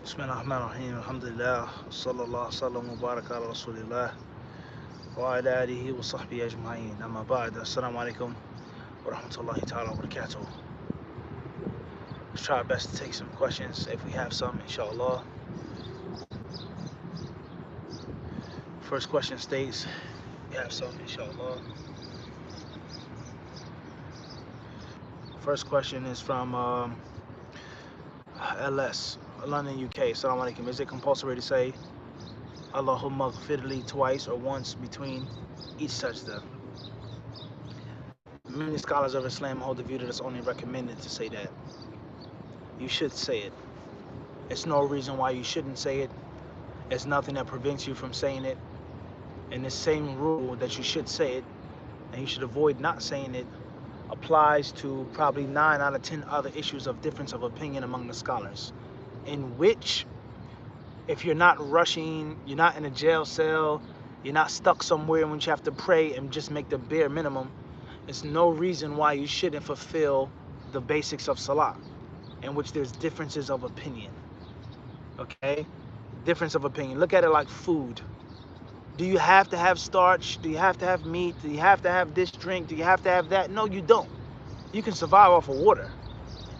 Bismillahirrahmanirrahim. Alhamdulillah. Sallallahu sallam wa baraka ala Rasulillah. Wa ala alihi wa sahbihi ajma'in. Amma ba'd. Assalamu alaikum wa rahmatullahi ta'ala wa barakatuh. Let's try our best to take some questions if we have some, inshallah. First question states, we have some, inshallah. First question is from LS, London, UK. Assalamu alaikum. Is it compulsory to say Allahumma ghfirli twice or once between each sajda? Many scholars of Islam hold the view that it's only recommended to say that. You should say it. It's no reason why you shouldn't say it. There's nothing that prevents you from saying it. And the same rule that you should say it and you should avoid not saying it applies to probably 9 out of 10 other issues of difference of opinion among the scholars, in which if you're not rushing, you're not in a jail cell, you're not stuck somewhere in which you have to pray and just make the bare minimum, there's no reason why you shouldn't fulfill the basics of salah, in which there's differences of opinion. Okay? Difference of opinion. Look at it like food. Do you have to have starch? Do you have to have meat? Do you have to have this drink? Do you have to have that? No, you don't. You can survive off of water.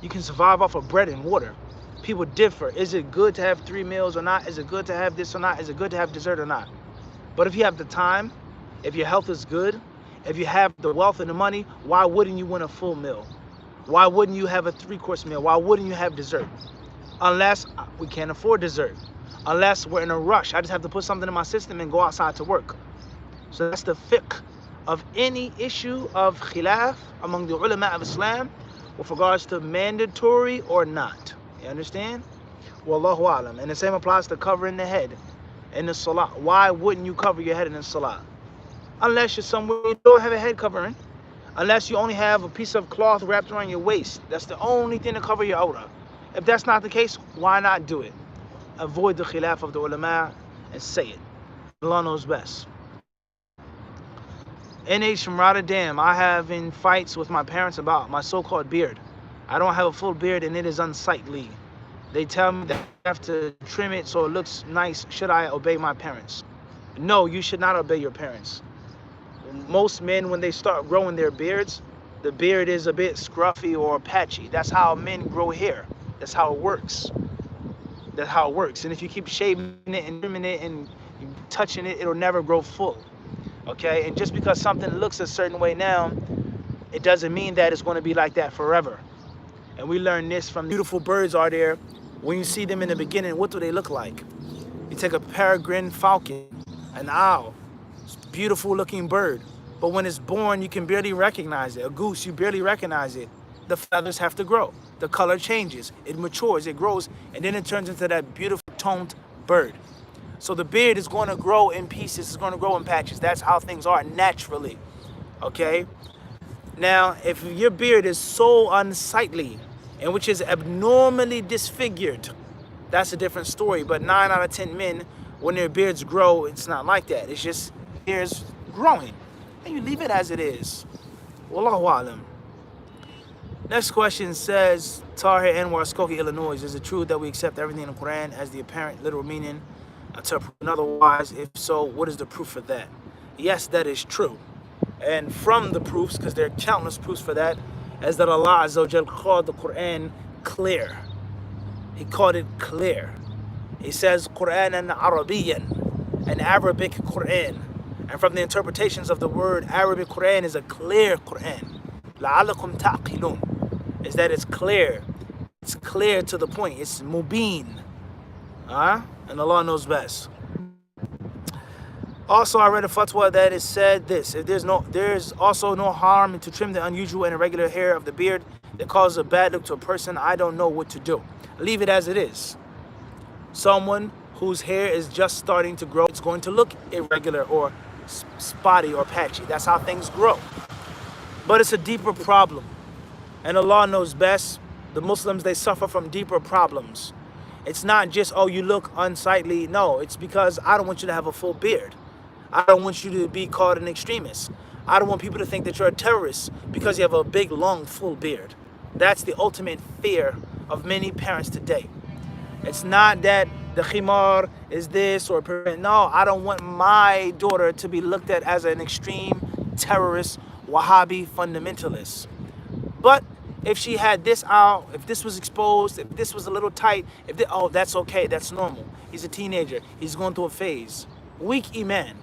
You can survive off of bread and water. People differ. Is it good to have 3 meals or not? Is it good to have this or not? Is it good to have dessert or not? But if you have the time, if your health is good, if you have the wealth and the money, why wouldn't you want a full meal? Why wouldn't you have a 3-course meal? Why wouldn't you have dessert? Unless we can't afford dessert. Unless we're in a rush. I just have to put something in my system and go outside to work. So that's the fiqh of any issue of khilaf among the ulama of Islam with regards to mandatory or not. You understand? Wallahu alam. And the same applies to covering the head in the salah. Why wouldn't you cover your head in the salah? Unless you're somewhere you don't have a head covering. Unless you only have a piece of cloth wrapped around your waist. That's the only thing to cover your awrah. If that's not the case, why not do it? Avoid the khilaf of the ulama and say it. Allah knows best. NH from Rotterdam. I have in fights with my parents about my so-called beard. I don't have a full beard and it is unsightly. They tell me that I have to trim it so it looks nice. Should I obey my parents? No, you should not obey your parents. Most men, when they start growing their beards, the beard is a bit scruffy or patchy. That's how men grow hair. That's how it works. That's how it works. And if you keep shaving it and trimming it and touching it, it'll never grow full. Okay? And just because something looks a certain way now, it doesn't mean that it's going to be like that forever. And we learn this from the beautiful birds are there. When you see them in the beginning, what do they look like? You take a peregrine falcon, an owl, it's a beautiful looking bird. But when it's born, you can barely recognize it. A goose, you barely recognize it. The feathers have to grow. The color changes. It matures, it grows, and then it turns into that beautiful toned bird. So the beard is going to grow in pieces. It's going to grow in patches. That's how things are naturally. Okay? Now, if your beard is so unsightly, and which is abnormally disfigured, that's a different story. But 9 out of 10 men, when their beards grow, it's not like that. It's just hairs growing. And you leave it as it is. Wallahu alam. Next question says, Tahir Anwar, Skokie, Illinois. Is it true that we accept everything in the Quran as the apparent literal meaning until proven otherwise? If so, what is the proof for that? Yes, that is true. And from the proofs, because there are countless proofs for that, is that Allah Azza wa Jal called the Quran clear. He called it clear. He says Quran and Arabiyan, an Arabic Quran. And from the interpretations of the word Arabic Quran is a clear Quran. لَعَلَّكُمْ تَعْقِلُونَ. Is that it's clear. It's clear to the point. It's mubin. And Allah knows best. Also, I read a fatwa that it said this: if there's also no harm to trim the unusual and irregular hair of the beard that causes a bad look to a person. I don't know what to do. Leave it as it is. Someone whose hair is just starting to grow, it's going to look irregular or spotty or patchy. That's how things grow. But it's a deeper problem. And Allah knows best. The Muslims, they suffer from deeper problems. It's not just, oh, you look unsightly. No, it's because I don't want you to have a full beard. I don't want you to be called an extremist. I don't want people to think that you're a terrorist because you have a big, long, full beard. That's the ultimate fear of many parents today. It's not that the khimar is this or no, I don't want my daughter to be looked at as an extreme terrorist Wahhabi fundamentalist. But if she had this out, if this was exposed, if this was a little tight, oh, that's okay, that's normal. He's a teenager, he's going through a phase. Weak iman,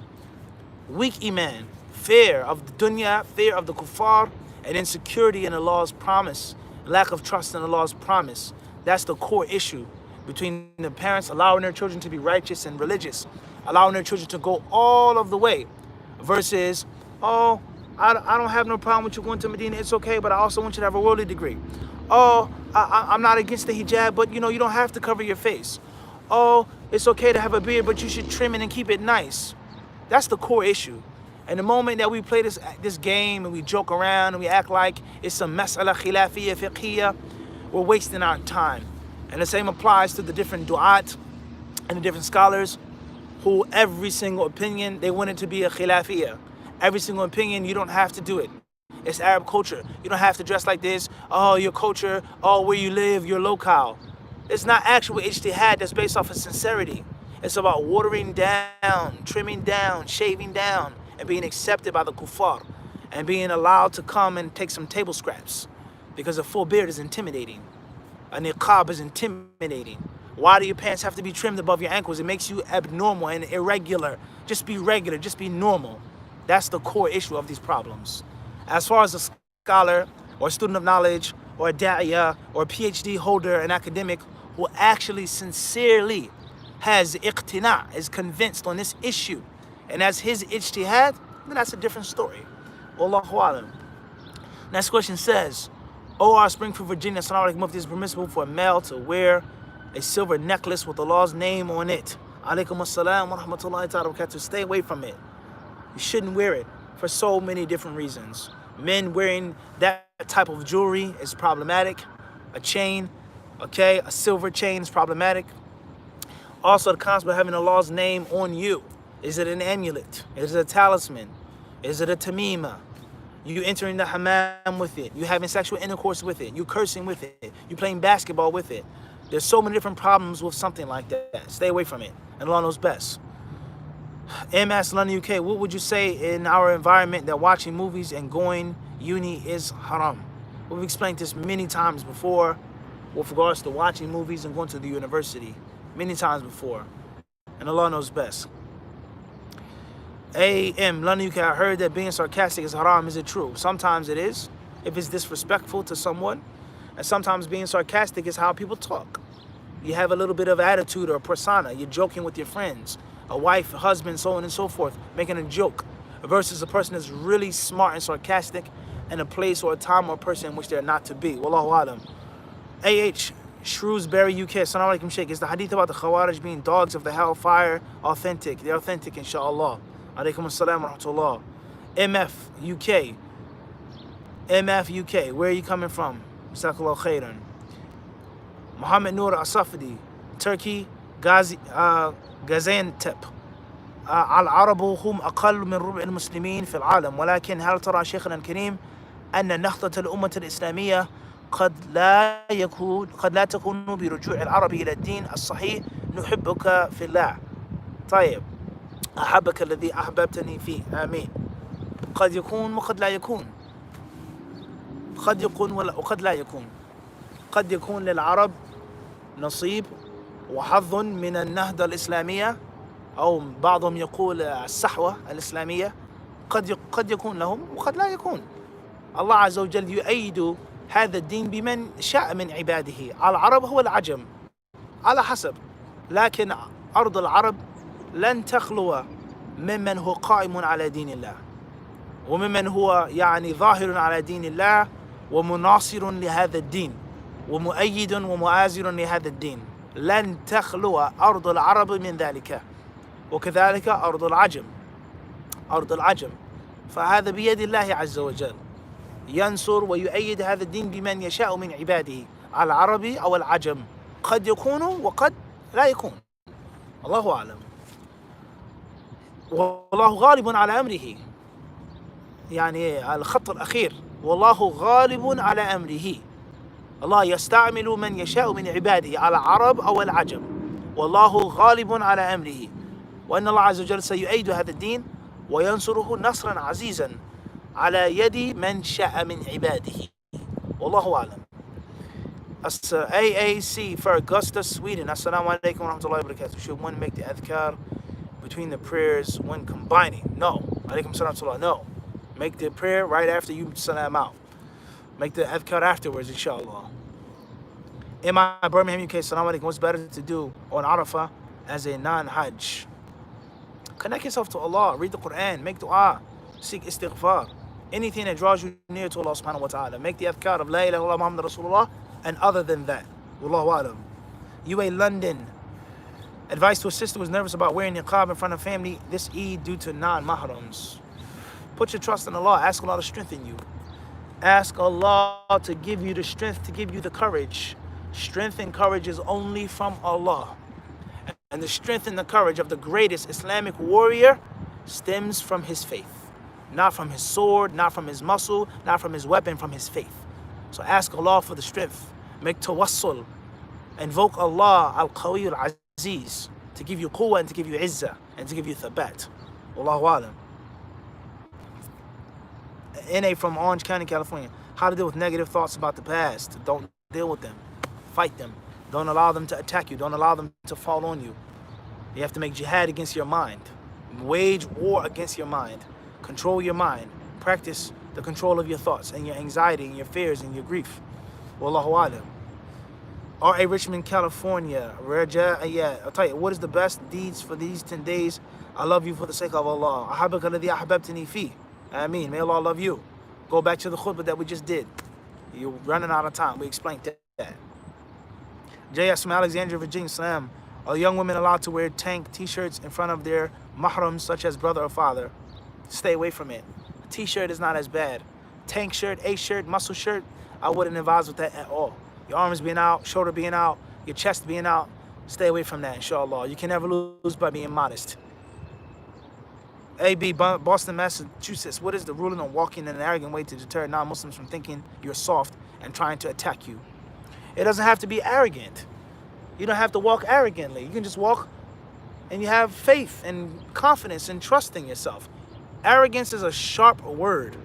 fear of the dunya, fear of the kuffar, and insecurity in Allah's promise, lack of trust in Allah's promise. That's the core issue between the parents allowing their children to be righteous and religious, allowing their children to go all of the way, versus, oh, I don't have no problem with you going to Medina, it's okay, but I also want you to have a worldly degree. Oh, I'm not against the hijab, but you don't have to cover your face. Oh, it's okay to have a beard, but you should trim it and keep it nice. That's the core issue. And the moment that we play this game and we joke around and we act like it's some mas'ala khilafiyya fiqhiyya, we're wasting our time. And the same applies to the different du'at and the different scholars who every single opinion, they want it to be a khilafiyya. Every single opinion, you don't have to do it. It's Arab culture. You don't have to dress like this. Oh, your culture. Oh, where you live, your locale. It's not actual ijtihad that's based off of sincerity. It's about watering down, trimming down, shaving down, and being accepted by the kuffar, and being allowed to come and take some table scraps, because a full beard is intimidating. A niqab is intimidating. Why do your pants have to be trimmed above your ankles? It makes you abnormal and irregular. Just be regular, just be normal. That's the core issue of these problems. As far as a scholar or student of knowledge or a da'iyah or a PhD holder, an academic who actually sincerely has iqtina, is convinced on this issue, and as his ijtihad, then that's a different story. Wallahu alam. Next question says, O.R. Springfield, Virginia, Assalamu alaikum, Mufti, is permissible for a male to wear a silver necklace with Allah's name on it? Alaikum assalam wa rahmatullahi ta'ala wa barakatuh. Stay away from it. You shouldn't wear it for so many different reasons. Men wearing that type of jewelry is problematic. A chain, okay, a silver chain is problematic. Also, the concept of having Allah's name on you. Is it an amulet? Is it a talisman? Is it a tamima? You entering the hammam with it. You having sexual intercourse with it. You cursing with it. You playing basketball with it. There's so many different problems with something like that. Stay away from it. And Allah knows best. MS London, UK, what would you say in our environment that watching movies and going uni is haram? We've explained this many times before with regards to watching movies and going to the university. Many times before. And Allah knows best. AM London, UK, I heard that being sarcastic is haram. Is it true? Sometimes it is, if it's disrespectful to someone. And sometimes being sarcastic is how people talk. You have a little bit of attitude or persona. You're joking with your friends, a wife, a husband, so on and so forth, making a joke, versus a person that's really smart and sarcastic in a place or a time or a person in which they're not to be. Wallahu alam. AH Shrewsbury, UK, Assalamu alaikum, Sheikh. Is the hadith about the Khawarij being dogs of the hellfire authentic? They're authentic, inshallah. Alaikum assalam wa rahmatullah. MF UK, where are you coming from? Jazakallah khairan. Muhammad Noor Asafadi, Turkey, Gaziantep. العرب هم أقل من ربع المسلمين في العالم، ولكن هل ترى شيخنا الكريم أن نهضة الأمة الإسلامية قد لا تكون برجوع العرب إلى الدين الصحيح؟ نحبك في الله. طيب، أحبك الذي أحببتني فيه، آمين. قد يكون وقد لا يكون، قد يكون وقد لا يكون. قد يكون للعرب نصيب وحظ من النهضة الإسلامية، أو بعضهم يقول الصحوة الإسلامية. قد يكون لهم وقد لا يكون. الله عز وجل يؤيد هذا الدين بمن شاء من عباده. العرب هو العجم على حسب، لكن أرض العرب لن تخلو ممن هو قائم على دين الله، وممن هو يعني ظاهر على دين الله ومناصر لهذا الدين ومؤيد ومؤازر لهذا الدين. لن تخلو أرض العرب من ذلك، وكذلك أرض العجم. فهذا بيد الله عز وجل، ينصر ويؤيد هذا الدين بمن يشاء من عباده، العربي أو العجم. قد يكون وقد لا يكون، الله أعلم. والله غالب على أمره، يعني الخط الأخير، والله غالب على أمره. Allah يستعمل من يشاء من عباده على العرب أو العجم والله غالب على أمره وأن الله عز وجل سيؤيد هذا الدين وينصره نصرا عزيزا على يد من شاء من عباده والله أعلم. AAC for Augusta, Sweden. Assalamu alaikum wa rahmatullahi wa barakatuh. Should one make the adhkar between the prayers when combining? No. Alaikum salam wa rahmatullah. No. Make the prayer right after you salam out. Make the adhkar afterwards, inshallah. In my Birmingham, UK, salam alaikum. What's better to do on Arafah as a non-Hajj? Connect yourself to Allah. Read the Quran. Make dua. Seek istighfar. Anything that draws you near to Allah subhanahu wa ta'ala. Make the adhkar of La ilaha illallah Muhammad Rasulullah. And other than that, Wallahu alam. UA London. Advice to a sister who was nervous about wearing niqab in front of family this Eid due to non-mahrams. Put your trust in Allah. Ask Allah to strengthen you. Ask Allah to give you the strength, to give you the courage. Strength and courage is only from Allah. And the strength and the courage of the greatest Islamic warrior stems from his faith. Not from his sword, not from his muscle, not from his weapon, from his faith. So ask Allah for the strength. Make tawassul. Invoke Allah al-Qawi al-Aziz to give you quwwah and to give you izzah and to give you thabat. Wallahu alam. NA from Orange County, California. How to deal with negative thoughts about the past. Don't deal with them. Fight them. Don't allow them to attack you. Don't allow them to fall on you. You have to make jihad against your mind. Wage war against your mind. Control your mind. Practice the control of your thoughts and your anxiety and your fears and your grief. Wallahu alam. R.A. Richmond, California. I'll tell you, what is the best deeds for these 10 days? I love you for the sake of Allah. Ahabaka alladhi ahbabtani fi. Ameen. May Allah love you. Go back to the khutbah that we just did. You're running out of time. We explained that. J.S. from Alexandria, Virginia. Salam. Are young women allowed to wear tank t-shirts in front of their mahrams, such as brother or father? Stay away from it. T-shirt is not as bad. Tank shirt, A-shirt, muscle shirt, I wouldn't advise with that at all. Your arms being out, shoulder being out, your chest being out, stay away from that, inshallah. You can never lose by being modest. AB, Boston, Massachusetts. What is the ruling on walking in an arrogant way to deter non-Muslims from thinking you're soft and trying to attack you? It doesn't have to be arrogant. You don't have to walk arrogantly. You can just walk and you have faith and confidence and trust in yourself. Arrogance is a sharp word.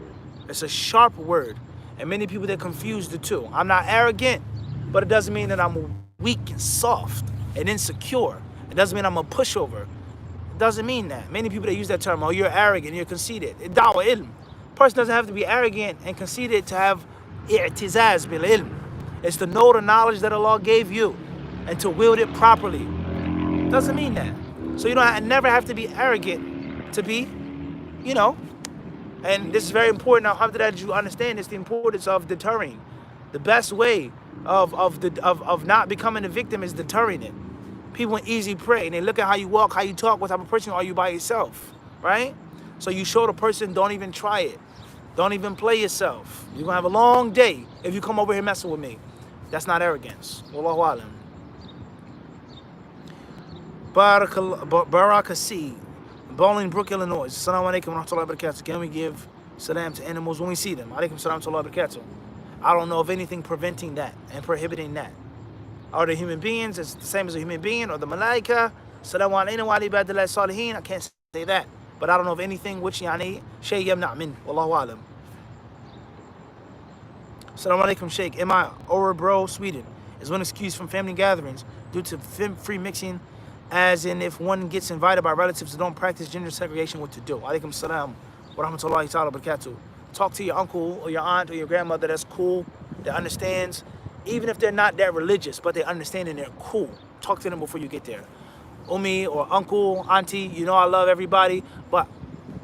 It's a sharp word. And many people, they confuse the two. I'm not arrogant, but it doesn't mean that I'm weak and soft and insecure. It doesn't mean I'm a pushover. It doesn't mean that. Many people, they use that term, oh, you're arrogant, you're conceited. Da'wah ilm. Person doesn't have to be arrogant and conceited to have i'tizaz bil ilm. It's to know the knowledge that Allah gave you and to wield it properly. Doesn't mean that. So you don't never have to be arrogant to be, and this is very important. Alhamdulillah, that you understand this, the importance of deterring. The best way of not becoming a victim is deterring it. People easy prey, and they look at how you walk, how you talk, what type of person are you by yourself, right? So you show the person, don't even try it. Don't even play yourself. You're gonna have a long day if you come over here messing with me. That's not arrogance. Wallahu alam. Barakasi, Bolingbrook, Illinois. Assalamu alaikum wa rahmatullahi wa barakatuh. Can we give salam to animals when we see them? Alaikum salam wa rahmatullahi wa barakatuh. I don't know of anything preventing that and prohibiting that. Are the human beings it's the same as a human being, or the malaika? Salamu alayna wa ibadillah salihin. I can't say that. But I don't know of anything which shay yamna' min. Wallahu alam. Assalamu alaikum, Sheikh. Am I Örebro, Sweden? Is one excuse from family gatherings due to free mixing, as in if one gets invited by relatives who don't practice gender segregation, what to do? Alaikum salam wa rahmatullahi ta'ala wa barakatuh. Talk to your uncle or your aunt or your grandmother that's cool, that understands, even if they're not that religious, but they understand and they're cool. Talk to them before you get there. Umi or uncle, auntie, I love everybody, but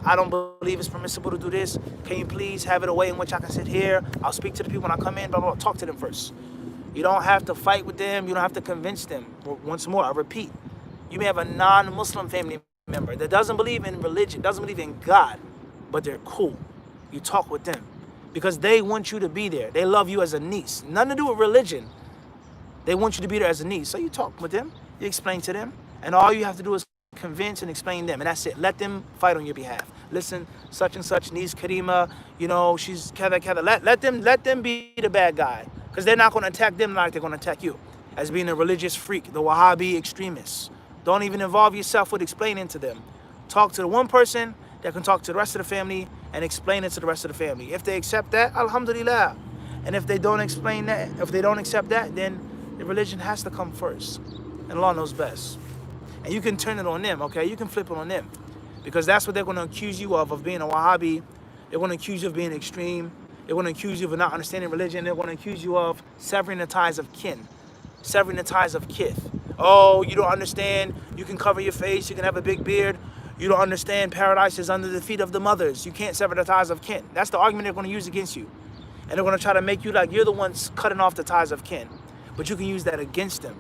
I don't believe it's permissible to do this. Can you please have it a way in which I can sit here? I'll speak to the people when I come in, blah, blah, blah. Talk to them first. You don't have to fight with them. You don't have to convince them. Once more, I repeat, you may have a non-Muslim family member that doesn't believe in religion, doesn't believe in God, but they're cool. You talk with them because they want you to be there. They love you as a niece. Nothing to do with religion. They want you to be there as a niece. So you talk with them, you explain to them, and all you have to do is convince and explain them, and that's it. Let them fight on your behalf. Listen, such and such niece Karima, she's kada kada. Let them be the bad guy, because Because they're not going to attack them like they're going to attack you as being a religious freak, the Wahhabi extremists. Don't even involve yourself with explaining to them. Talk to the one person that can talk to the rest of the family and explain it to the rest of the family. If they accept that, alhamdulillah. And if they don't explain that, if they don't accept that, then the religion has to come first. And Allah knows best. And you can turn it on them, okay? You can flip it on them. Because that's what they're going to accuse you of being a Wahhabi. They're going to accuse you of being extreme. They're going to accuse you of not understanding religion. They're going to accuse you of severing the ties of kin, severing the ties of kith. Oh, you don't understand. You can cover your face. You can have a big beard. You don't understand. Paradise is under the feet of the mothers. You can't sever the ties of kin. That's the argument they're going to use against you. And they're going to try to make you like you're the ones cutting off the ties of kin. But you can use that against them.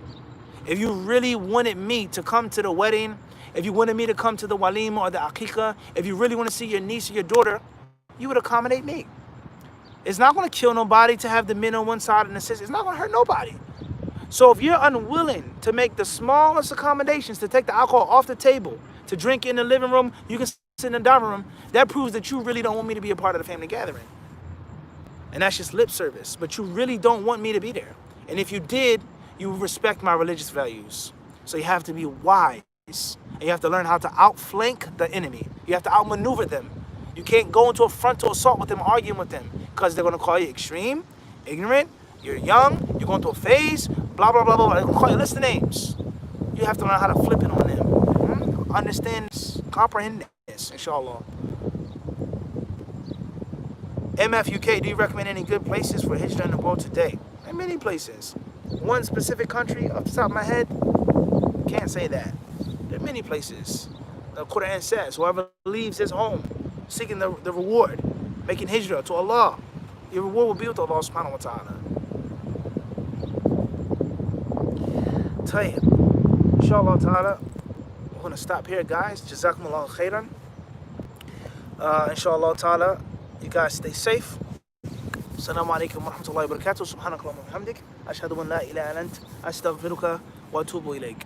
If you really wanted me to come to the wedding, if you wanted me to come to the walima or the aqiqah, if you really want to see your niece or your daughter, you would accommodate me. It's not going to kill nobody to have the men on one side and the sisters. It's not going to hurt nobody. So if you're unwilling to make the smallest accommodations to take the alcohol off the table, to drink in the living room, you can sit in the dining room, that proves that you really don't want me to be a part of the family gathering. And that's just lip service. But you really don't want me to be there. And if you did, you respect my religious values. So you have to be wise. And you have to learn how to outflank the enemy. You have to outmaneuver them. You can't go into a frontal assault with them, arguing with them, because they're going to call you extreme, ignorant, you're young, you're going through a phase, blah, blah, blah, blah. They're going to call you a list of names. You have to learn how to flip it on them. Understand this, comprehend this, inshallah. MFUK, do you recommend any good places for hijrah in the world today? There are many places. One specific country, off the top of my head, can't say that. There are many places. The Quran says, whoever leaves his home, seeking the reward, making hijrah to Allah, your reward will be with Allah subhanahu wa ta'ala. Tayyib. Inshallah ta'ala, we're going to stop here, guys. Jazakumullahu khairan. Inshallah ta'ala, you guys stay safe. Assalamu alaikum wa rahmatullahi wa barakatuh. Subhanakallahumma wa bihamdik. Ashhadu an la ilaha illa ant. Astaghfiruka wa atubu ilayk.